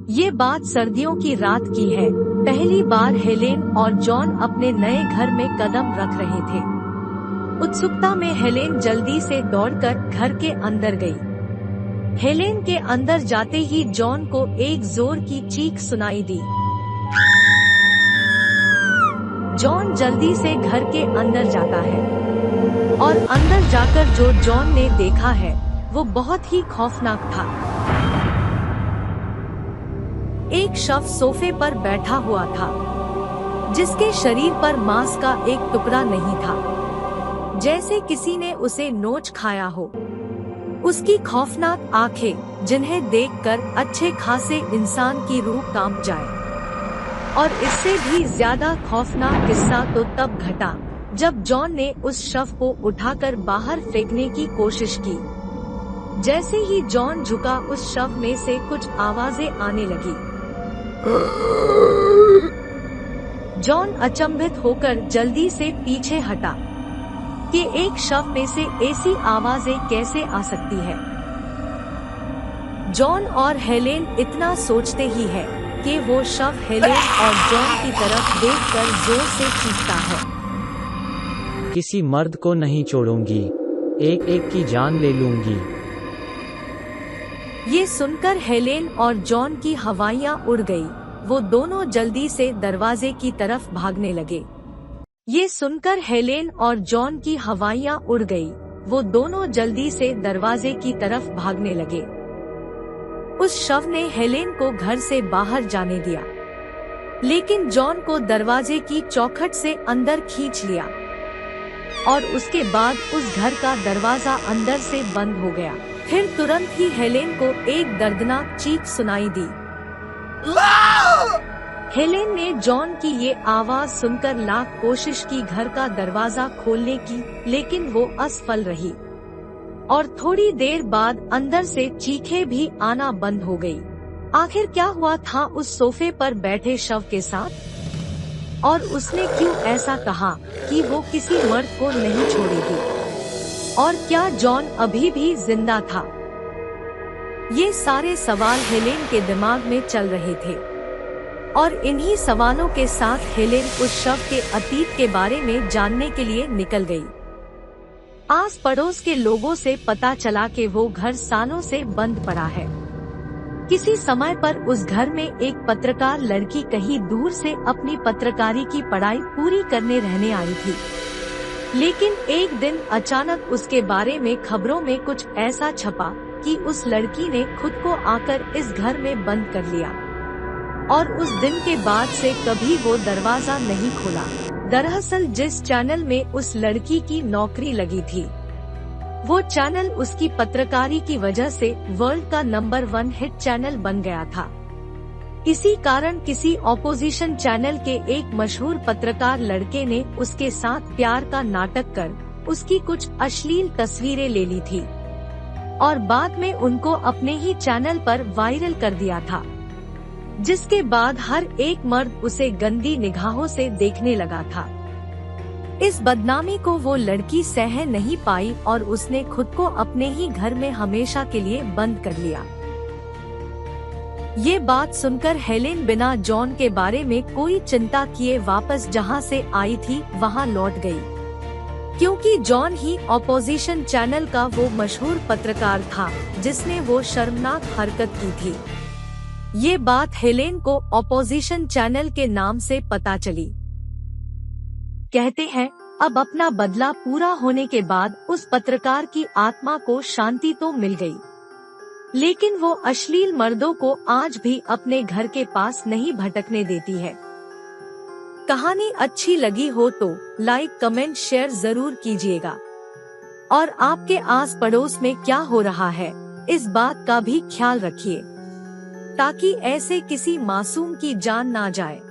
ये बात सर्दियों की रात की है। पहली बार हेलेन और जॉन अपने नए घर में कदम रख रहे थे। उत्सुकता में हेलेन जल्दी से दौड़कर घर के अंदर गई। हेलेन के अंदर जाते ही जॉन को एक जोर की चीख सुनाई दी। जॉन जल्दी से घर के अंदर जाता है और अंदर जाकर जो जॉन ने देखा है वो बहुत ही खौफनाक था। एक शव सोफे पर बैठा हुआ था, जिसके शरीर पर मांस का एक टुकड़ा नहीं था, जैसे किसी ने उसे नोच खाया हो। उसकी खौफनाक आंखें, जिन्हें देखकर अच्छे खासे इंसान की रूह कांप जाए। और इससे भी ज्यादा खौफनाक किस्सा तो तब घटा जब जॉन ने उस शव को उठाकर बाहर फेंकने की कोशिश की। जैसे ही जॉन झुका, उस शव में से कुछ आवाजें आने लगी। जॉन अचंभित होकर जल्दी से पीछे हटा कि एक शव में से ऐसी आवाजें कैसे आ सकती है। जॉन और हेलेन इतना सोचते ही है कि वो शव हेलेन और जॉन की तरफ देखकर जोर से चीखता है। किसी मर्द को नहीं छोड़ूंगी, एक एक की जान ले लूंगी। ये सुनकर हेलेन और जॉन की हवाइयां उड़ गई। वो दोनों जल्दी से दरवाजे की तरफ भागने लगे। ये सुनकर हेलेन और जॉन की हवाइयां उड़ गई। वो दोनों जल्दी से दरवाजे की तरफ भागने लगे। उस शव ने हेलेन को घर से बाहर जाने दिया, लेकिन जॉन को दरवाजे की चौखट से अंदर खींच लिया और उसके बाद उस घर का दरवाजा अंदर से बंद हो गया। फिर तुरंत ही हेलेन को एक दर्दनाक चीख सुनाई दी। हेलेन ने जॉन की ये आवाज सुनकर लाख कोशिश की घर का दरवाजा खोलने की, लेकिन वो असफल रही और थोड़ी देर बाद अंदर से चीखें भी आना बंद हो गई। आखिर क्या हुआ था उस सोफे पर बैठे शव के साथ, और उसने क्यों ऐसा कहा कि वो किसी मर्द को नहीं छोड़ेगी, और क्या जॉन अभी भी जिंदा था? ये सारे सवाल हेलेन के दिमाग में चल रहे थे और इन्हीं सवालों के साथ हेलेन उस शव के अतीत के बारे में जानने के लिए निकल गई। आस पड़ोस के लोगों से पता चला कि वो घर सालों से बंद पड़ा है। किसी समय पर उस घर में एक पत्रकार लड़की कहीं दूर से अपनी पत्रकारी की पढ़ाई पूरी करने रहने आई थी, लेकिन एक दिन अचानक उसके बारे में खबरों में कुछ ऐसा छपा कि उस लड़की ने खुद को आकर इस घर में बंद कर लिया और उस दिन के बाद से कभी वो दरवाजा नहीं खोला। दरअसल जिस चैनल में उस लड़की की नौकरी लगी थी, वो चैनल उसकी पत्रकारी की वजह से वर्ल्ड का नंबर 1 हिट चैनल बन गया था। इसी कारण किसी ऑपोजिशन चैनल के एक मशहूर पत्रकार लड़के ने उसके साथ प्यार का नाटक कर उसकी कुछ अश्लील तस्वीरें ले ली थी और बाद में उनको अपने ही चैनल पर वायरल कर दिया था, जिसके बाद हर एक मर्द उसे गंदी निगाहों से देखने लगा था। इस बदनामी को वो लड़की सह नहीं पाई और उसने खुद को अपने ही घर में हमेशा के लिए बंद कर लिया। ये बात सुनकर हेलेन बिना जॉन के बारे में कोई चिंता किए वापस जहां से आई थी वहां लौट गई, क्योंकि जॉन ही ऑपोजिशन चैनल का वो मशहूर पत्रकार था जिसने वो शर्मनाक हरकत की थी। ये बात हेलेन को ऑपोजिशन चैनल के नाम से पता चली। कहते हैं अब अपना बदला पूरा होने के बाद उस पत्रकार की आत्मा को शांति तो मिल गई, लेकिन वो अश्लील मर्दों को आज भी अपने घर के पास नहीं भटकने देती है। कहानी अच्छी लगी हो तो लाइक कमेंट शेयर जरूर कीजिएगा और आपके आस पड़ोस में क्या हो रहा है इस बात का भी ख्याल रखिए, ताकि ऐसे किसी मासूम की जान ना जाए।